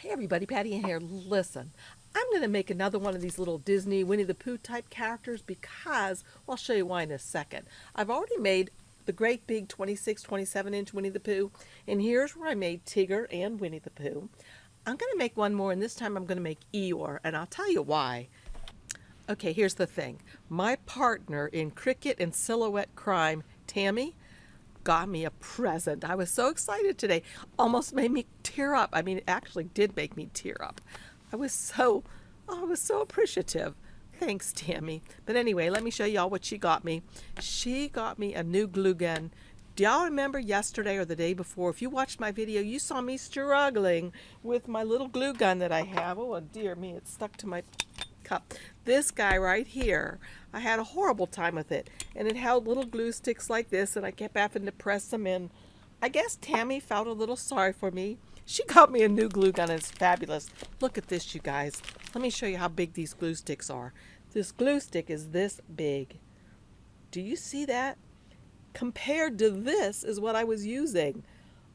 Hey everybody, Patty in here. Listen, I'm going to make another one of these little Disney Winnie the Pooh type characters because, well, I'll show you why in a second. I've already made the great big 26, 27-inch Winnie the Pooh, and here's where I made Tigger and Winnie the Pooh. I'm going to make one more, and this time I'm going to make Eeyore, and I'll tell you why. Okay, here's the thing. My partner in Cricut and Silhouette Crime, Tammy, got me a present. I was so excited today. Almost made me tear up. I mean, it actually did make me tear up. I was so, I was so appreciative. Thanks, Tammy. But anyway, let me show y'all what she got me. She got me a new glue gun. Do y'all remember yesterday or the day before? If you watched my video, you saw me struggling with my little glue gun that I have. Oh, dear me, it's stuck to my cup. This guy right here, I had a horrible time with it, and it held little glue sticks like this, and I kept having to press them in. I guess Tammy felt a little sorry for me. She got me a new glue gun, and it's fabulous. Look at this, you guys. Let me show you how big these glue sticks are. This glue stick is this big. Do you see that? Compared to this is what I was using.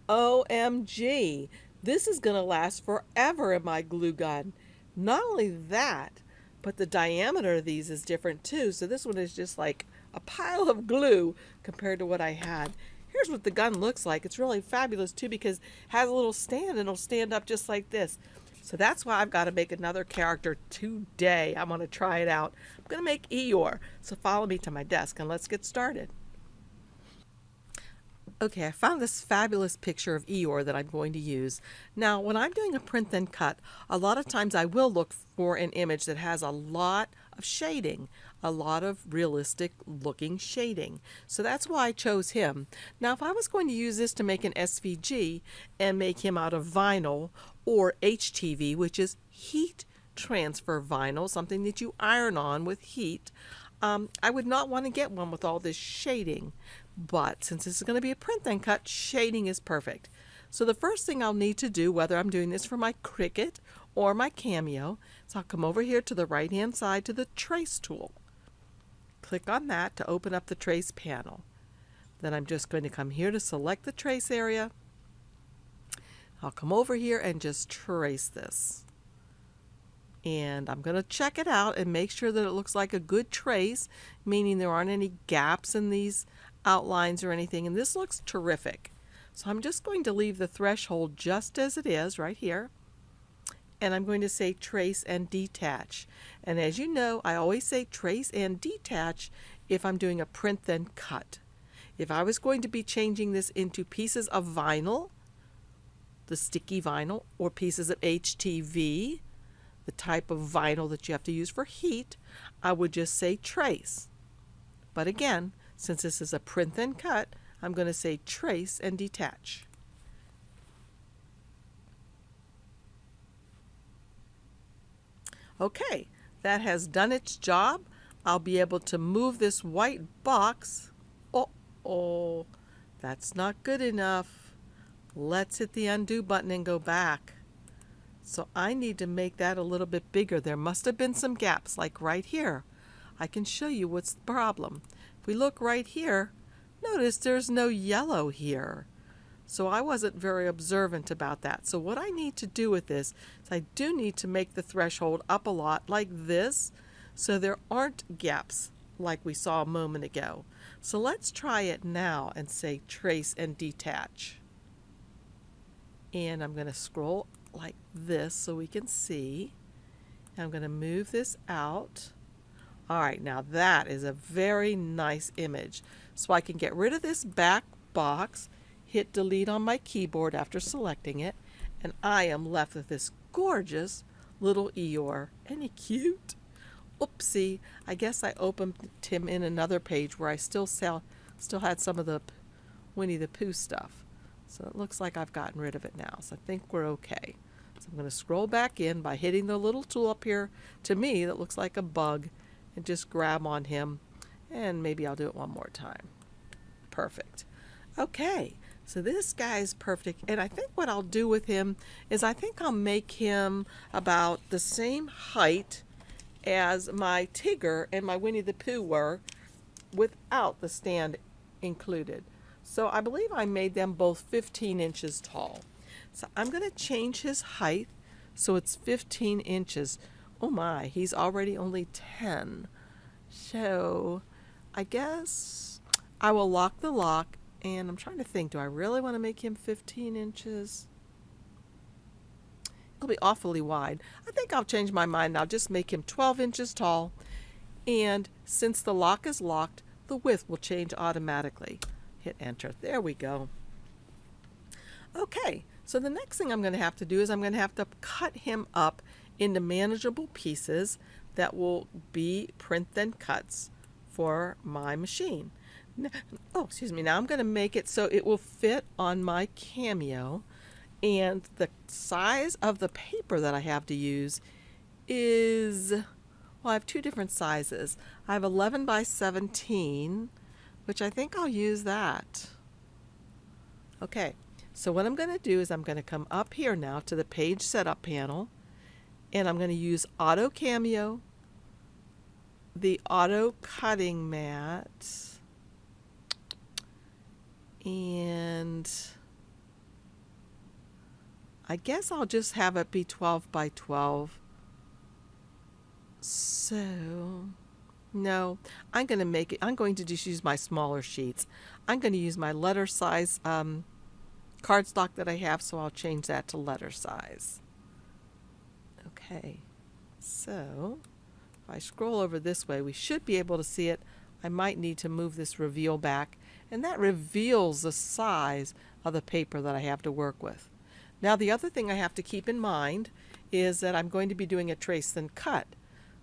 OMG. This is going to last forever in my glue gun. Not only that, but the diameter of these is different too. So this one is just like a pile of glue compared to what I had. Here's what the gun looks like. It's really fabulous too because it has a little stand and it'll stand up just like this. So that's why I've got to make another character today. I'm going to try it out. I'm going to make Eeyore. So follow me to my desk and let's get started. Okay, I found this fabulous picture of Eeyore that I'm going to use. Now, when I'm doing a print then cut, a lot of times I will look for an image that has a lot of shading, a lot of realistic looking shading. So that's why I chose him. Now, if I was going to use this to make an SVG and make him out of vinyl or HTV, which is heat transfer vinyl, something that you iron on with heat, I would not want to get one with all this shading. But since this is going to be a print then cut, shading is perfect. So the first thing I'll need to do, whether I'm doing this for my Cricut or my Cameo, is I'll come over here to the right hand side to the trace tool. Click on that to open up the trace panel. Then I'm just going to come here to select the trace area. I'll come over here and just trace this. And I'm going to check it out and make sure that it looks like a good trace, meaning there aren't any gaps in these outlines or anything. And this looks terrific. So I'm just going to leave the threshold just as it is right here. And I'm going to say trace and detach. And as you know, I always say trace and detach if I'm doing a print then cut. If I was going to be changing this into pieces of vinyl, the sticky vinyl, or pieces of HTV, the type of vinyl that you have to use for heat, I would just say trace. But again, since this is a print then cut, I'm going to say trace and detach. Okay, that has done its job. I'll be able to move this white box. Oh, that's not good enough. Let's hit the undo button and go back. So I need to make that a little bit bigger. There must have been some gaps, like right here. I can show you what's the problem. If we look right here, notice there's no yellow here. So I wasn't very observant about that. So what I need to do with this is I do need to make the threshold up a lot like this, so there aren't gaps like we saw a moment ago. So let's try it now and say trace and detach. And I'm going to scroll like this so we can see. I'm going to move this out. All right, now that is a very nice image. So I can get rid of this back box, hit delete on my keyboard after selecting it, and I am left with this gorgeous little Eeyore. Isn't he cute? Oopsie, I guess I opened him in another page where I still had some of the Winnie the Pooh stuff. So it looks like I've gotten rid of it now. So I think we're okay. So I'm going to scroll back in by hitting the little tool up here, to me, that looks like a bug, and just grab on him. And maybe I'll do it one more time. Perfect. Okay, so this guy is perfect. And I think what I'll do with him is I think I'll make him about the same height as my Tigger and my Winnie the Pooh were without the stand included. So I believe I made them both 15 inches tall. So I'm going to change his height So it's 15 inches. Oh my, he's already only 10. So I guess I will lock the lock, and I'm trying to think, do I really want to make him 15 inches? It'll be awfully wide. I think I'll change my mind. I'll just make him 12 inches tall, and since the lock is locked, the width will change automatically. Hit enter. There we go. Okay, so the next thing I'm going to have to do is I'm going to have to cut him up into manageable pieces that will be print then cuts for my machine. Oh, excuse me. Now I'm going to make it so it will fit on my Cameo, and the size of the paper that I have to use is, well, I have two different sizes. I have 11 by 17, which I think I'll use that. Okay, so what I'm going to do is I'm going to come up here now to the page setup panel, and I'm going to use Auto Cameo, the auto cutting mat, and I guess I'll just have it be 12 by 12. So, no, I'm going to just use my smaller sheets. I'm going to use my letter size cardstock that I have, so I'll change that to letter size. Okay, so if I scroll over this way, we should be able to see it. I might need to move this reveal back, and that reveals the size of the paper that I have to work with. Now the other thing I have to keep in mind is that I'm going to be doing a trace then cut.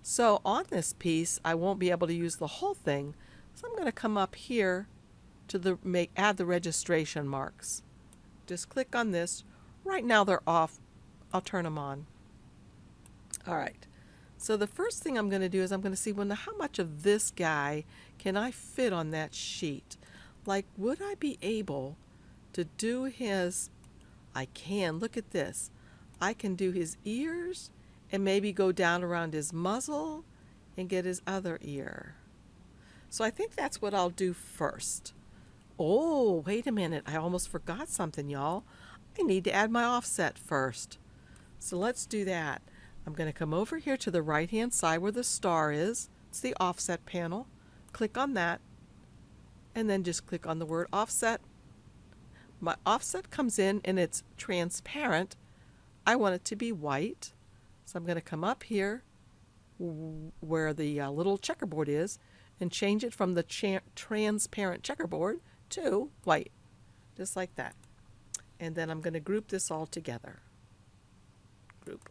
So on this piece I won't be able to use the whole thing, so I'm going to come up here to add the registration marks. Just click on this. Right now they're off. I'll turn them on. Alright, so the first thing I'm going to do is I'm going to see, well, now how much of this guy can I fit on that sheet? Like, would I be able to do his, I can, look at this. I can do his ears and maybe go down around his muzzle and get his other ear. So I think that's what I'll do first. Oh, wait a minute. I almost forgot something, y'all. I need to add my offset first. So let's do that. I'm going to come over here to the right-hand side where the star is. It's the offset panel. Click on that, and then just click on the word offset. My offset comes in and it's transparent. I want it to be white. So I'm going to come up here where the little checkerboard is and change it from the transparent checkerboard to white, just like that. And then I'm going to group this all together. Group.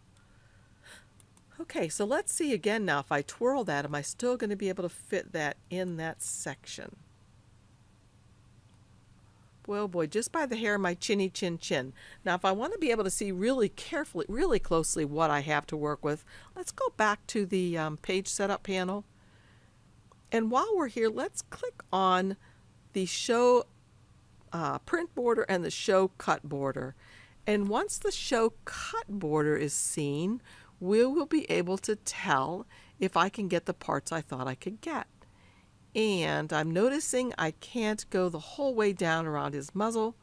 Okay, so let's see again now. If I twirl that, am I still going to be able to fit that in that section? Well, boy, just by the hair of my chinny chin chin. Now, if I want to be able to see really carefully, really closely what I have to work with, let's go back to the page setup panel. And while we're here, let's click on the show print border and the show cut border. And once the show cut border is seen, we will be able to tell if I can get the parts I thought I could get. And I'm noticing I can't go the whole way down around his muzzle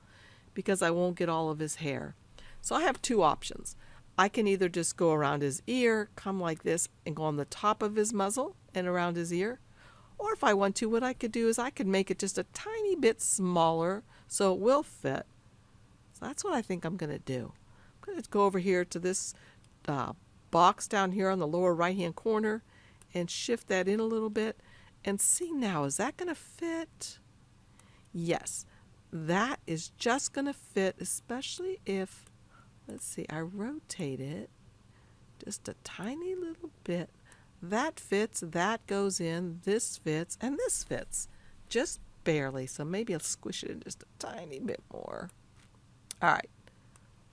because I won't get all of his hair. So I have two options. I can either just go around his ear, come like this, and go on the top of his muzzle and around his ear. Or if I want to, what I could do is I could make it just a tiny bit smaller so it will fit. So that's what I think I'm going to do. I'm going to go over here to this box down here on the lower right hand corner and shift that in a little bit and see now, is that going to fit? Yes, that is just going to fit, especially if, let's see, I rotate it just a tiny little bit. That fits, that goes in, this fits, and this fits just barely. So maybe I'll squish it in just a tiny bit more. All right,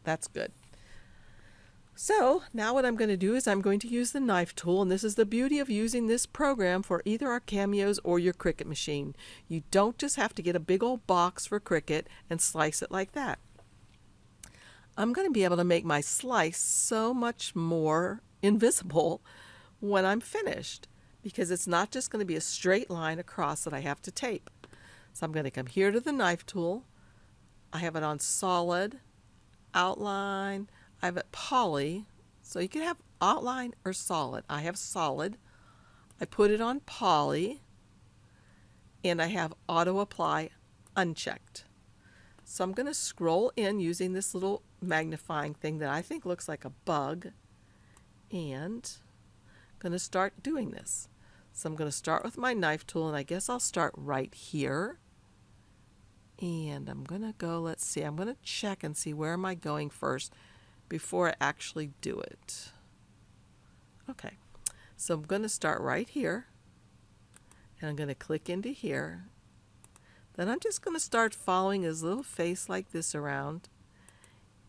that's good. So now what I'm going to do is I'm going to use the knife tool, and this is the beauty of using this program for either our Cameos or your Cricut machine. You don't just have to get a big old box for Cricut and slice it like that. I'm going to be able to make my slice so much more invisible when I'm finished, because it's not just going to be a straight line across that I have to tape. So I'm going to come here to the knife tool. I have it on solid, outline, I have it poly, So you can have outline or solid. I have solid. I put it on poly, and I have auto apply unchecked. So I'm going to scroll in using this little magnifying thing that I think looks like a bug, and I'm going to start doing this. So I'm going to start with my knife tool, and I guess I'll start right here. And I'm going to go, let's see, I'm going to check and see where am I going first before I actually do it. Okay, so I'm going to start right here, and I'm going to click into here. Then I'm just going to start following his little face like this around.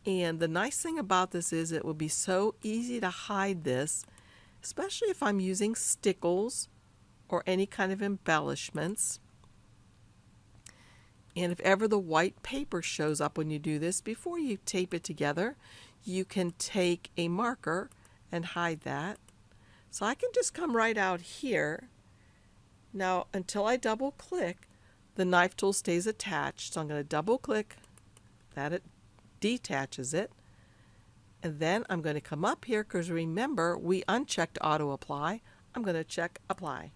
And the nice thing about this is it will be so easy to hide this, especially if I'm using stickles or any kind of embellishments. And if ever the white paper shows up when you do this, before you tape it together, you can take a marker and hide that. So I can just come right out here. Now, until I double click, the knife tool stays attached. So I'm going to double click that, it detaches it. And then I'm going to come up here, because remember, we unchecked auto apply. I'm going to check apply.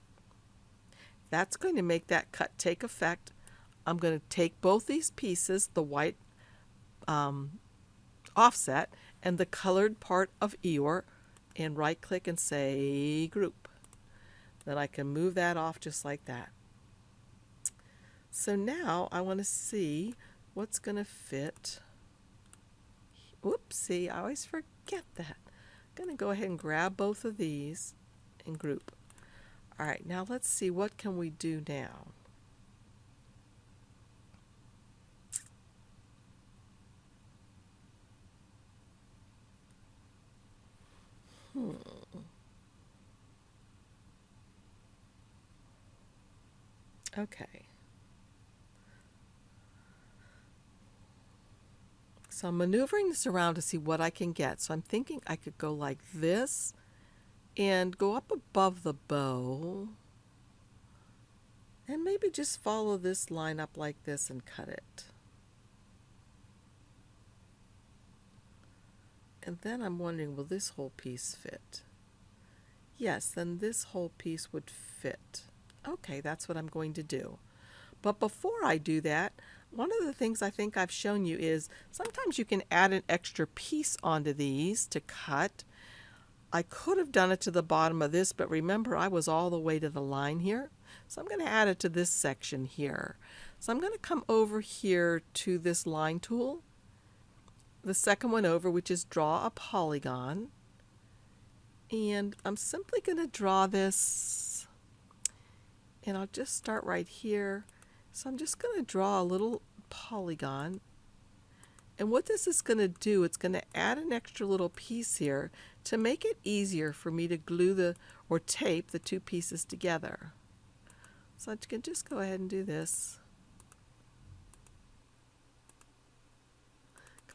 That's going to make that cut take effect. I'm going to take both these pieces, the white offset and the colored part of Eeyore, and right click and say group. Then I can move that off just like that. So now I want to see what's going to fit. Whoopsie, I always forget that. I'm going to go ahead and grab both of these and group. All right, now let's see, what can we do now? Okay. So I'm maneuvering this around to see what I can get. So I'm thinking I could go like this and go up above the bow and maybe just follow this line up like this and cut it. And then I'm wondering, will this whole piece fit? Yes, then this whole piece would fit. Okay, that's what I'm going to do. But before I do that, one of the things I think I've shown you is sometimes you can add an extra piece onto these to cut. I could have done it to the bottom of this, but remember I was all the way to the line here. So I'm going to add it to this section here. So I'm going to come over here to this line tool, the second one over, which is draw a polygon. And I'm simply going to draw this, and I'll just start right here. So I'm just going to draw a little polygon. And what this is going to do, it's going to add an extra little piece here to make it easier for me to glue or tape the two pieces together. So I can just go ahead and do this.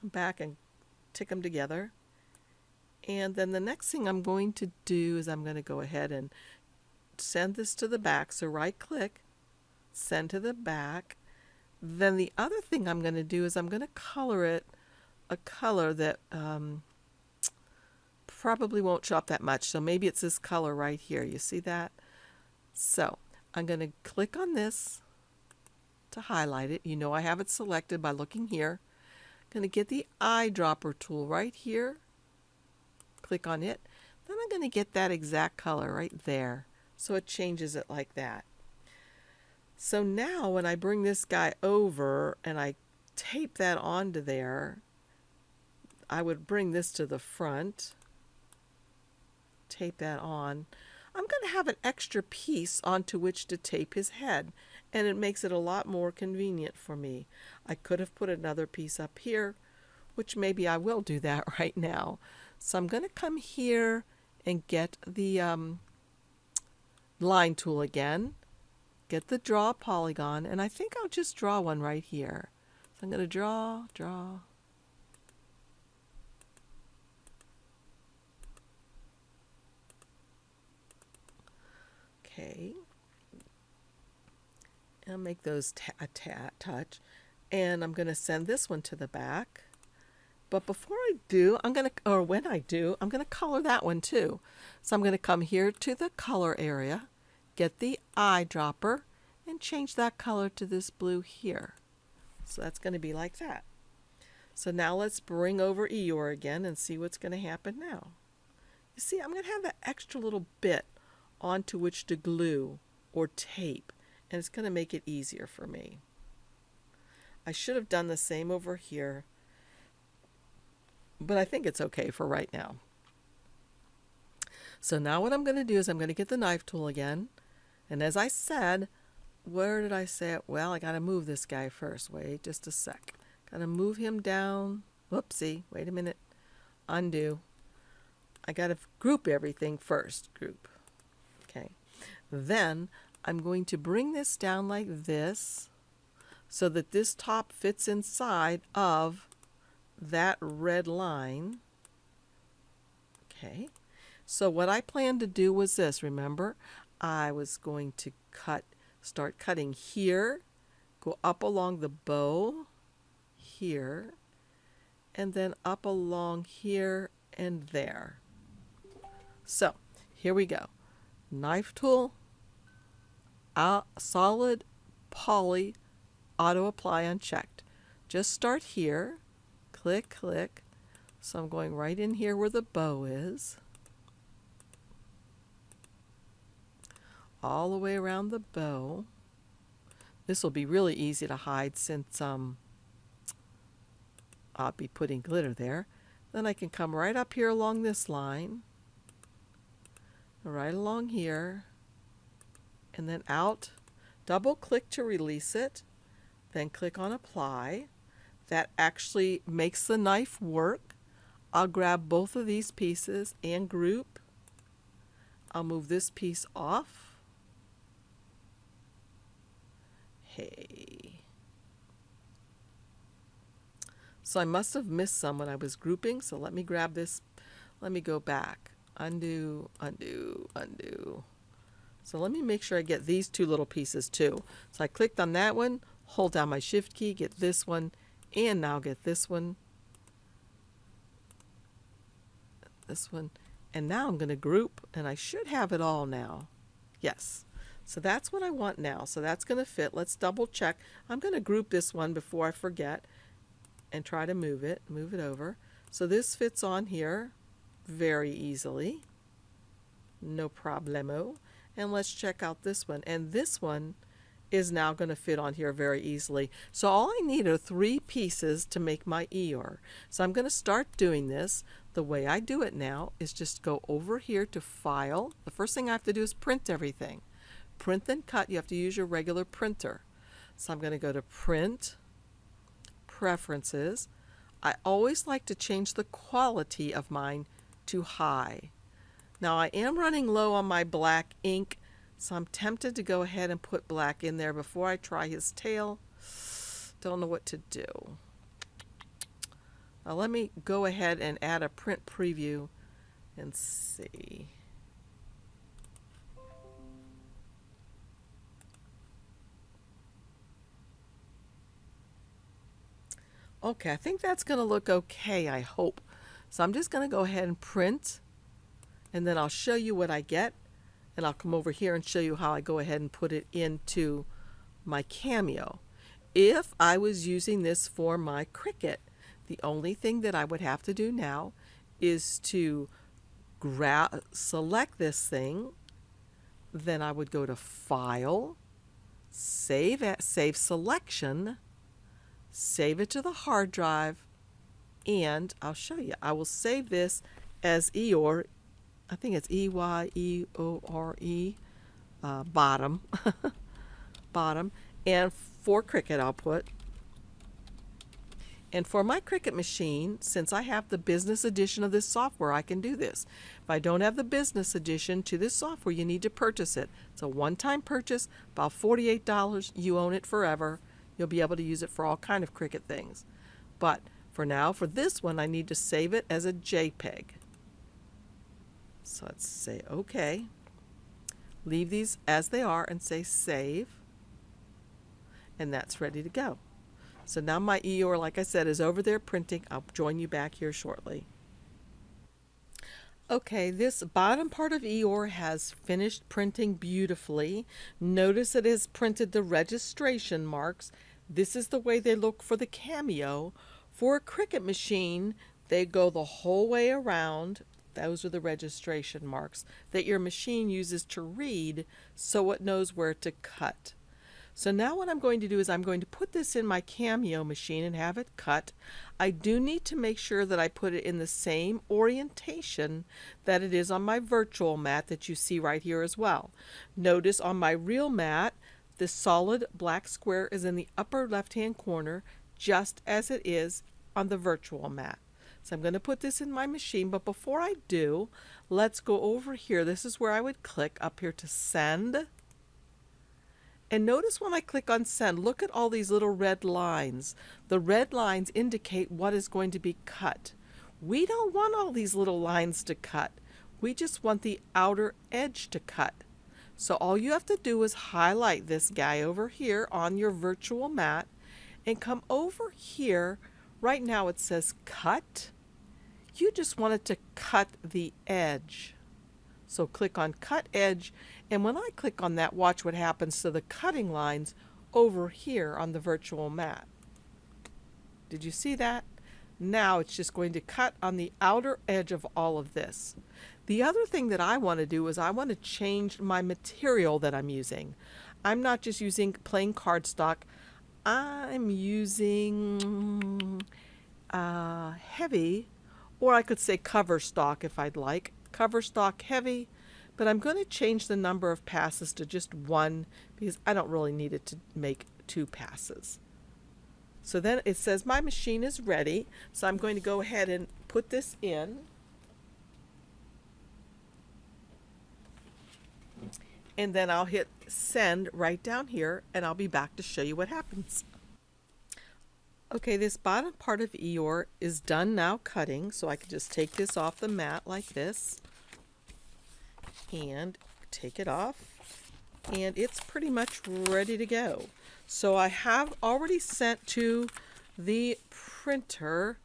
Come back and tick them together. And then the next thing I'm going to do is I'm going to go ahead and send this to the back. So right click, send to the back. Then the other thing I'm going to do is I'm going to color it a color that probably won't show up that much. So maybe it's this color right here. You see that? So I'm going to click on this to highlight it. You know I have it selected by looking here. I'm going to get the eyedropper tool right here. Click on it. Then I'm going to get that exact color right there. So it changes it like that. So now when I bring this guy over and I tape that onto there, I would bring this to the front, tape that on. I'm going to have an extra piece onto which to tape his head, and it makes it a lot more convenient for me. I could have put another piece up here, which maybe I will do that right now. So I'm going to come here and get the line tool again, get the draw polygon, and I think I'll just draw one right here. So I'm going to draw. Okay. And I'll make those a touch. And I'm going to send this one to the back. But before I do, when I do, I'm gonna color that one too. So I'm gonna come here to the color area, get the eyedropper, and change that color to this blue here. So that's gonna be like that. So now let's bring over Eeyore again and see what's gonna happen now. You see, I'm gonna have that extra little bit onto which to glue or tape, and it's gonna make it easier for me. I should have done the same over here, but I think it's okay for right now. So now what I'm going to do is I'm going to get the knife tool again. And as I said, where did I say it? Well, I got to move this guy first. Wait just a sec. Got to move him down. Whoopsie. Wait a minute. Undo. I got to group everything first. Group. Okay. Then I'm going to bring this down like this so that this top fits inside of that red line. Okay. So what I planned to do was this. Remember, I was going to start cutting here, go up along the bow here, and then up along here and there. So here we go. Knife tool, solid poly, auto apply unchecked. Just start here, click, click. So I'm going right in here where the bow is. All the way around the bow. This will be really easy to hide since I'll be putting glitter there. Then I can come right up here along this line, right along here, and then out. Double click to release it, then click on apply. That actually makes the knife work. I'll grab both of these pieces and group. I'll move this piece off. Hey. So I must have missed some when I was grouping, so let me grab this. Let me go back. Undo, undo, undo. So let me make sure I get these two little pieces too. So I clicked on that one, hold down my shift key, get this one, and now get this one, and now I'm going to group, and I should have it all now. Yes. So that's what I want now. So that's going to fit. Let's double check. I'm going to group this one before I forget and try to move it over. So this fits on here very easily. No problemo. And let's check out this one. And this one is now going to fit on here very easily. So all I need are 3 pieces to make my Eeyore. So I'm going to start doing this. The way I do it now is just go over here to File. The first thing I have to do is print everything. Print then cut. You have to use your regular printer. So I'm going to go to Print, Preferences. I always like to change the quality of mine to high. Now I am running low on my black ink, so I'm tempted to go ahead and put black in there before I try his tail. Don't know what to do. Now let me go ahead and add a print preview and see. Okay, I think that's going to look okay, I hope. So I'm just going to go ahead and print, and then I'll show you what I get, and I'll come over here and show you how I go ahead and put it into my Cameo. If I was using this for my Cricut, the only thing that I would have to do now is to select this thing, then I would go to File, Save Selection, save it to the hard drive, and I'll show you. I will save this as Eeyore. I think it's E-Y-E-O-R-E, bottom. Bottom. And for Cricut I'll put. And for my Cricut machine, since I have the business edition of this software, I can do this. If I don't have the business edition to this software, you need to purchase it. It's a one-time purchase, about $48. You own it forever. You'll be able to use it for all kind of Cricut things. But for now, for this one, I need to save it as a JPEG. So let's say OK. Leave these as they are and say Save. And that's ready to go. So now my Eeyore, like I said, is over there printing. I'll join you back here shortly. Okay, this bottom part of Eeyore has finished printing beautifully. Notice it has printed the registration marks. This is the way they look for the Cameo. For a Cricut machine, they go the whole way around. Those are the registration marks that your machine uses to read so it knows where to cut. So now what I'm going to do is I'm going to put this in my Cameo machine and have it cut. I do need to make sure that I put it in the same orientation that it is on my virtual mat that you see right here as well. Notice on my real mat, the solid black square is in the upper left-hand corner, just as it is on the virtual mat. So I'm going to put this in my machine, but before I do, let's go over here. This is where I would click up here to send. And notice when I click on send, look at all these little red lines. The red lines indicate what is going to be cut. We don't want all these little lines to cut. We just want the outer edge to cut. So all you have to do is highlight this guy over here on your virtual mat and come over here. Right now it says cut. You just want it to cut the edge. So click on cut edge, and when I click on that, watch what happens to the cutting lines over here on the virtual mat. Did you see that? Now it's just going to cut on the outer edge of all of this. The other thing that I want to do is I want to change my material that I'm using. I'm not just using plain cardstock. I'm using heavy, or I could say cover stock if I'd like. Cover stock heavy, but I'm going to change the number of passes to just one because I don't really need it to make 2 passes. So then it says my machine is ready, so I'm going to go ahead and put this in. And then I'll hit send right down here, and I'll be back to show you what happens. Okay, this bottom part of Eeyore is done now cutting, so I can just take this off the mat like this and take it off, and it's pretty much ready to go. So I have already sent to the printer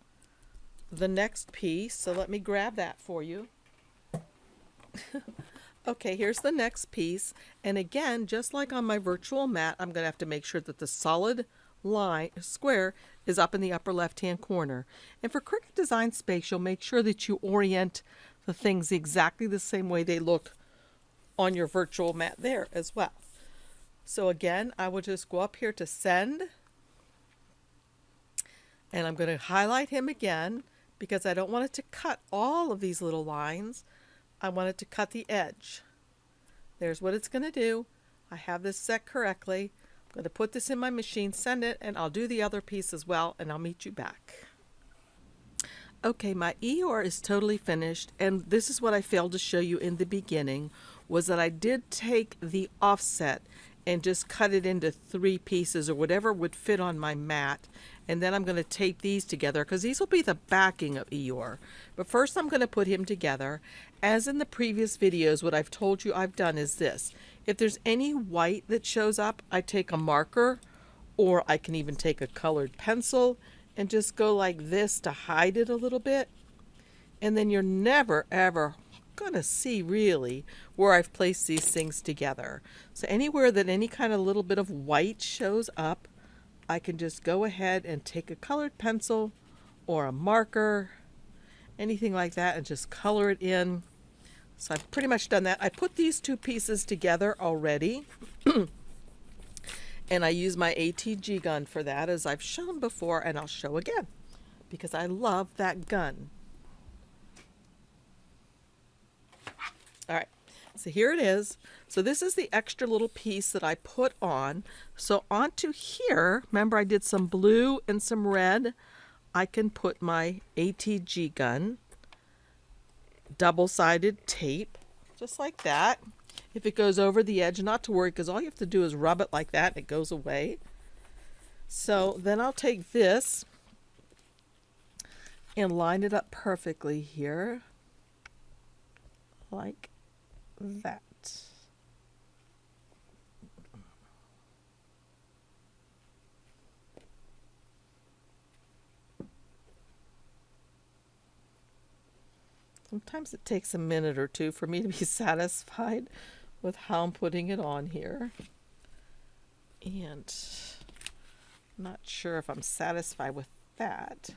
the next piece, so let me grab that for you. Okay, here's the next piece, and again, just like on my virtual mat, I'm going to have to make sure that the solid line square is up in the upper left hand corner. And for Cricut Design Space, you'll make sure that you orient the things exactly the same way they look on your virtual mat there as well. So again, I will just go up here to send, and I'm going to highlight him again because I don't want it to cut all of these little lines. I want it to cut the edge. There's what it's going to do. I have this set correctly. I'm going to put this in my machine, send it, and I'll do the other piece as well, and I'll meet you back. Okay, my Eeyore is totally finished, and this is what I failed to show you in the beginning, was that I did take the offset and just cut it into 3 pieces or whatever would fit on my mat. And then I'm going to tape these together because these will be the backing of Eeyore. But first I'm going to put him together. As in the previous videos, what I've told you I've done is this. If there's any white that shows up, I take a marker, or I can even take a colored pencil and just go like this to hide it a little bit. And then you're never ever going to see really where I've placed these things together. So anywhere that any kind of little bit of white shows up, I can just go ahead and take a colored pencil or a marker, anything like that, and just color it in. So I've pretty much done that. I put these 2 pieces together already. And I use my ATG gun for that, as I've shown before, and I'll show again because I love that gun. All right, so here it is. So this is the extra little piece that I put on. So onto here, remember I did some blue and some red. I can put my ATG gun, double-sided tape, just like that. If it goes over the edge, not to worry, because all you have to do is rub it like that and it goes away. So then I'll take this and line it up perfectly here, like that. Sometimes it takes a minute or two for me to be satisfied with how I'm putting it on here. And I'm not sure if I'm satisfied with that.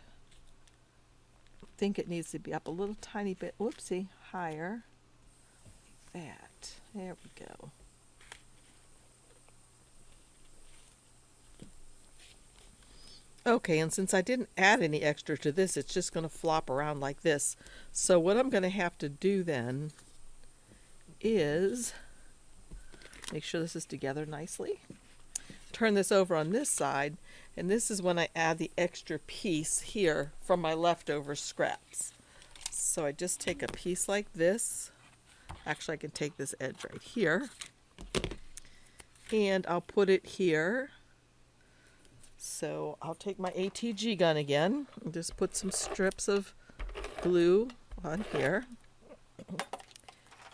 I think it needs to be up a little tiny bit, whoopsie, higher. Like that. There we go. Okay, and since I didn't add any extra to this, it's just going to flop around like this. So what I'm going to have to do then is make sure this is together nicely. Turn this over on this side, and this is when I add the extra piece here from my leftover scraps. So I just take a piece like this. Actually, I can take this edge right here, and I'll put it here. So I'll take my ATG gun again and just put some strips of glue on here.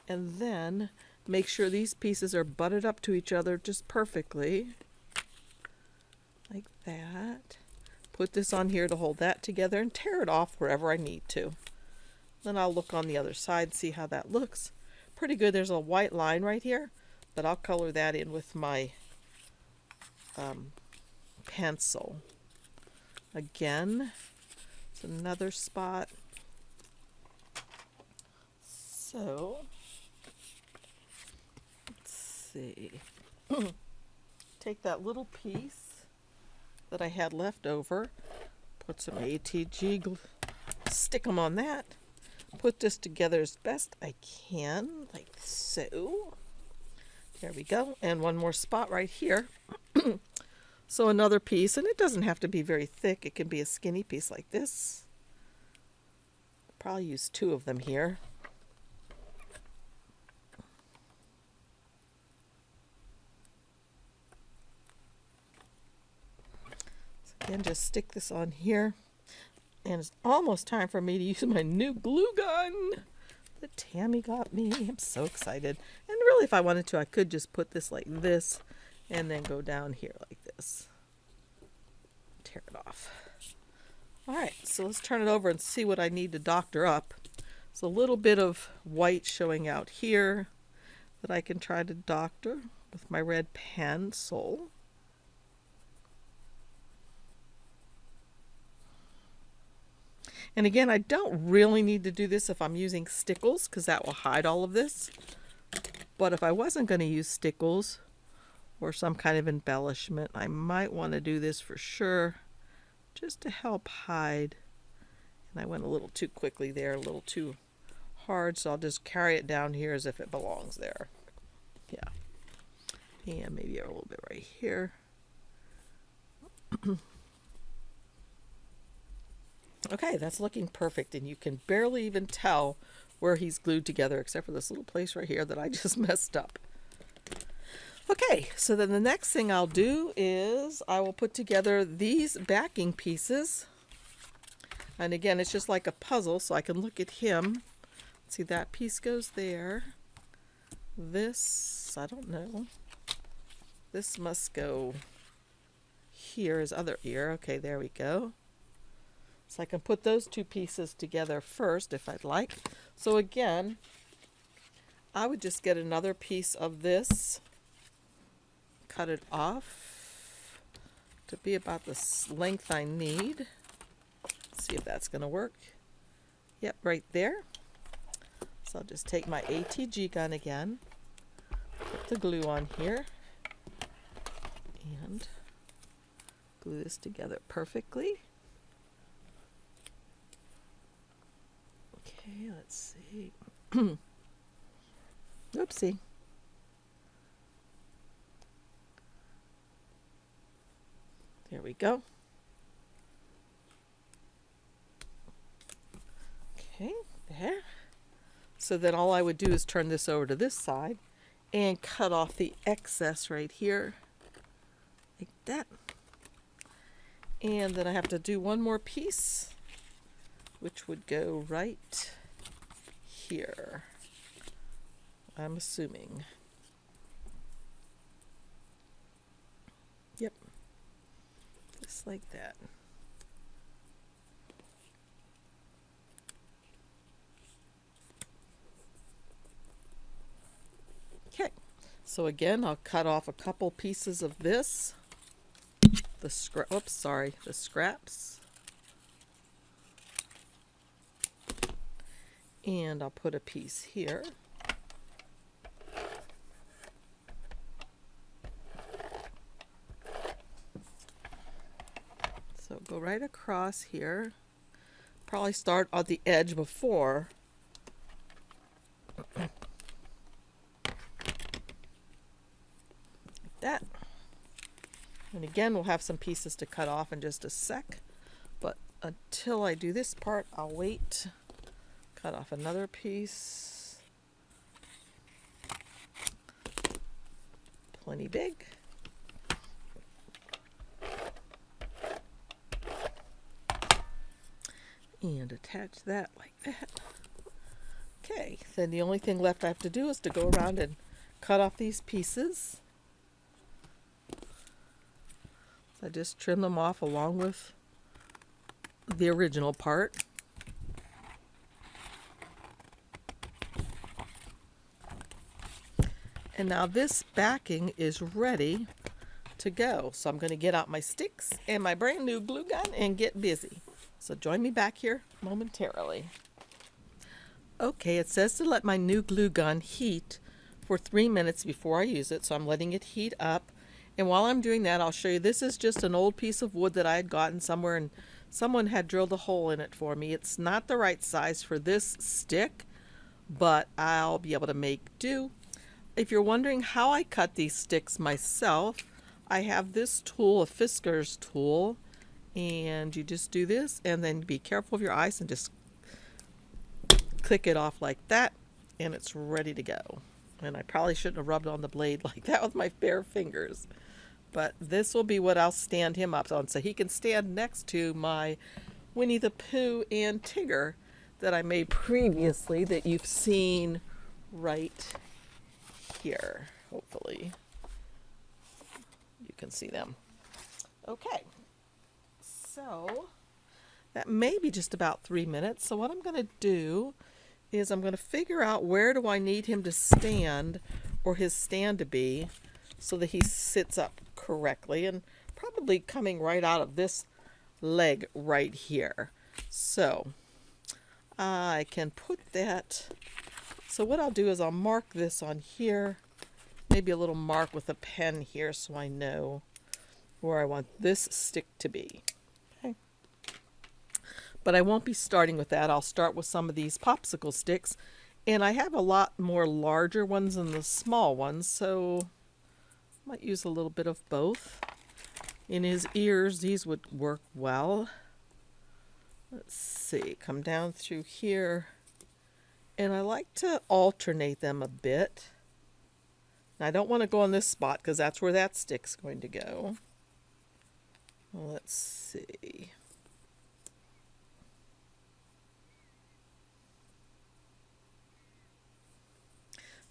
And then make sure these pieces are butted up to each other just perfectly. Like that. Put this on here to hold that together and tear it off wherever I need to. Then I'll look on the other side, see how that looks. Pretty good. There's a white line right here, but I'll color that in with my pencil. Again, it's another spot. So, let's see. Take that little piece that I had left over, put some ATG, stick them on that, put this together as best I can, like so. There we go. And one more spot right here. So another piece, and it doesn't have to be very thick. It can be a skinny piece like this. Probably use 2 of them here. So again, just stick this on here. And it's almost time for me to use my new glue gun that Tammy got me. I'm so excited. And really, if I wanted to, I could just put this like this and then go down here like this. Tear it off. Alright, so let's turn it over and see what I need to doctor up. It's a little bit of white showing out here that I can try to doctor with my red pencil. And again, I don't really need to do this if I'm using stickles, because that will hide all of this. But if I wasn't going to use stickles or some kind of embellishment, I might want to do this for sure, just to help hide. And I went a little too quickly there, a little too hard, so I'll just carry it down here as if it belongs there. Yeah. And maybe a little bit right here. Okay, that's looking perfect, and you can barely even tell where he's glued together, except for this little place right here that I just messed up. Okay, so then the next thing I'll do is I will put together these backing pieces. And again, it's just like a puzzle, so I can look at him. See, that piece goes there. This, I don't know. This must go here, his other ear. Okay, there we go. So I can put those 2 pieces together first if I'd like. So again, I would just get another piece of this, cut it off to be about the length I need. Let's see if that's going to work. Yep, right there. So I'll just take my ATG gun again, put the glue on here, and glue this together perfectly. Okay, let's see. Oopsie. There we go. Okay, there. So then all I would do is turn this over to this side and cut off the excess right here, like that. And then I have to do one more piece, which would go right here, I'm assuming. Yep, just like that. So again, I'll cut off a couple pieces of this. The scraps. And I'll put a piece here. So go right across here. Probably start on the edge before. Like that. And again, we'll have some pieces to cut off in just a sec. But until I do this part, I'll wait. Cut off another piece. Plenty big. And attach that like that. Okay, then the only thing left I have to do is to go around and cut off these pieces. So I just trim them off along with the original part. And now this backing is ready to go. So I'm going to get out my sticks and my brand new glue gun and get busy. So join me back here momentarily. Okay, it says to let my new glue gun heat for 3 minutes before I use it. So I'm letting it heat up. And while I'm doing that, I'll show you, this is just an old piece of wood that I had gotten somewhere and someone had drilled a hole in it for me. It's not the right size for this stick, but I'll be able to make do. If you're wondering how I cut these sticks myself, I have this tool, a Fisker's tool, and you just do this and then be careful of your eyes and just click it off like that and it's ready to go. And I probably shouldn't have rubbed on the blade like that with my bare fingers, but this will be what I'll stand him up on so he can stand next to my Winnie the Pooh and Tigger that I made previously that you've seen right here. Hopefully you can see them. Okay, so that may be just about 3 minutes. So what I'm going to do is I'm going to figure out where do I need him to stand or his stand to be so that he sits up correctly, and probably coming right out of this leg right here. So I can put that. So what I'll do is I'll mark this on here, maybe a little mark with a pen here so I know where I want this stick to be. Okay. But I won't be starting with that. I'll start with some of these popsicle sticks. And I have a lot more larger ones than the small ones, so I might use a little bit of both. In his ears, these would work well. Let's see, come down through here. And I like to alternate them a bit. I don't want to go on this spot because that's where that stick's going to go. Let's see.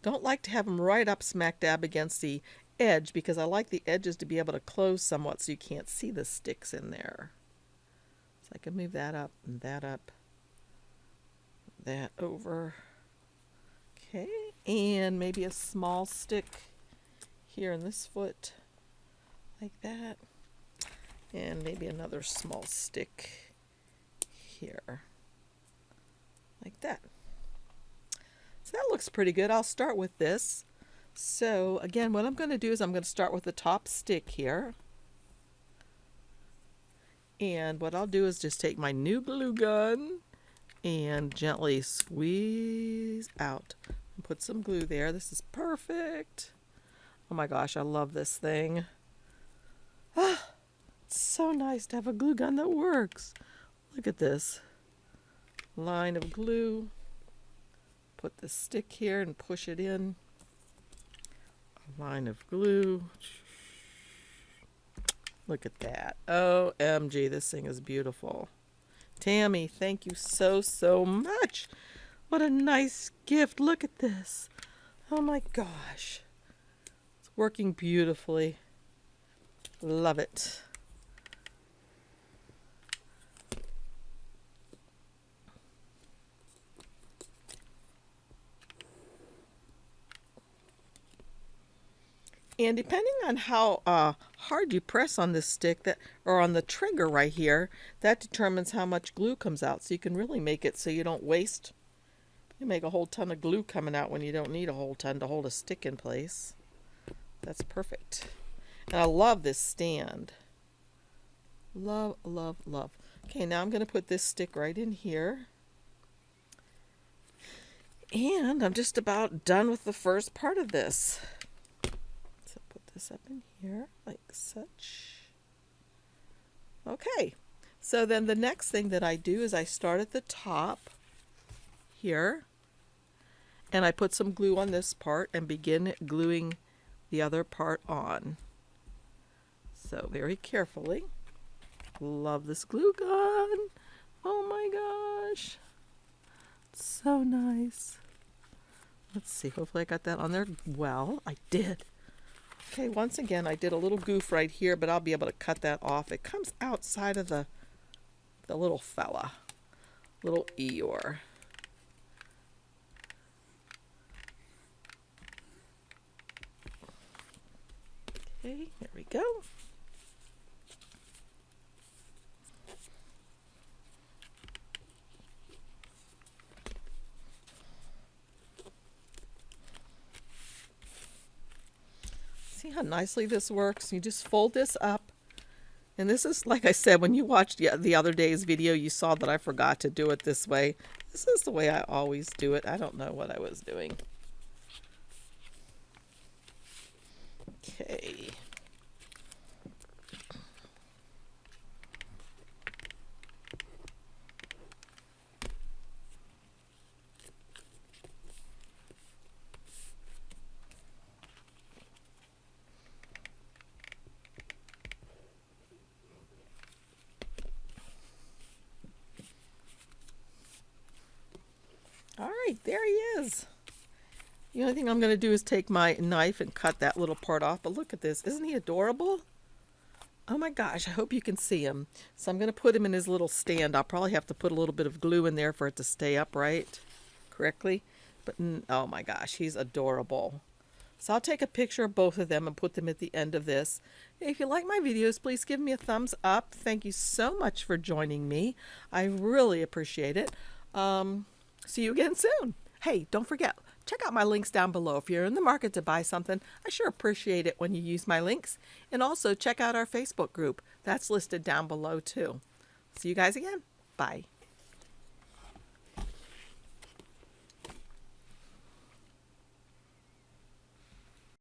Don't like to have them right up smack dab against the edge because I like the edges to be able to close somewhat so you can't see the sticks in there. So I can move that up and that up, that over. Okay, and maybe a small stick here in this foot, like that. And maybe another small stick here, like that. So that looks pretty good. I'll start with this. So again, what I'm going to do is I'm going to start with the top stick here. And what I'll do is just take my new glue gun and gently squeeze out and put some glue there. This is perfect. Oh my gosh, I love this thing. Ah, it's so nice to have a glue gun that works. Look at this line of glue. Put the stick here and push it in. A line of glue. Look at that. OMG, this thing is beautiful. Tammy, thank you so, so much. What a nice gift. Look at this. Oh my gosh. It's working beautifully. Love it. And depending on how hard you press on this stick or on the trigger right here, that determines how much glue comes out. So you can really make it so you don't waste. You make a whole ton of glue coming out when you don't need a whole ton to hold a stick in place. That's perfect. And I love this stand. Love, love, love. Okay, now I'm going to put this stick right in here. And I'm just about done with the first part of this. So put this up in here like such. Okay, so then the next thing that I do is I start at the top here. And I put some glue on this part and begin gluing the other part on. So very carefully. Love this glue gun. Oh my gosh. It's so nice. Let's see, hopefully I got that on there well. I did. Okay, once again, I did a little goof right here, but I'll be able to cut that off. It comes outside of the little fella, little Eeyore. Okay, there we go. See how nicely this works? You just fold this up. And this is, like I said, when you watched the other day's video, you saw that I forgot to do it this way. This is the way I always do it. I don't know what I was doing. Okay. All right, there he is. The only thing I'm going to do is take my knife and cut that little part off. But look at this. Isn't he adorable? Oh my gosh, I hope you can see him. So I'm going to put him in his little stand. I'll probably have to put a little bit of glue in there for it to stay upright correctly. But oh my gosh, he's adorable. So I'll take a picture of both of them and put them at the end of this. If you like my videos, please give me a thumbs up. Thank you so much for joining me. I really appreciate it. See you again soon. Hey, don't forget, check out my links down below. If you're in the market to buy something, I sure appreciate it when you use my links. And also check out our Facebook group. That's listed down below too. See you guys again. Bye.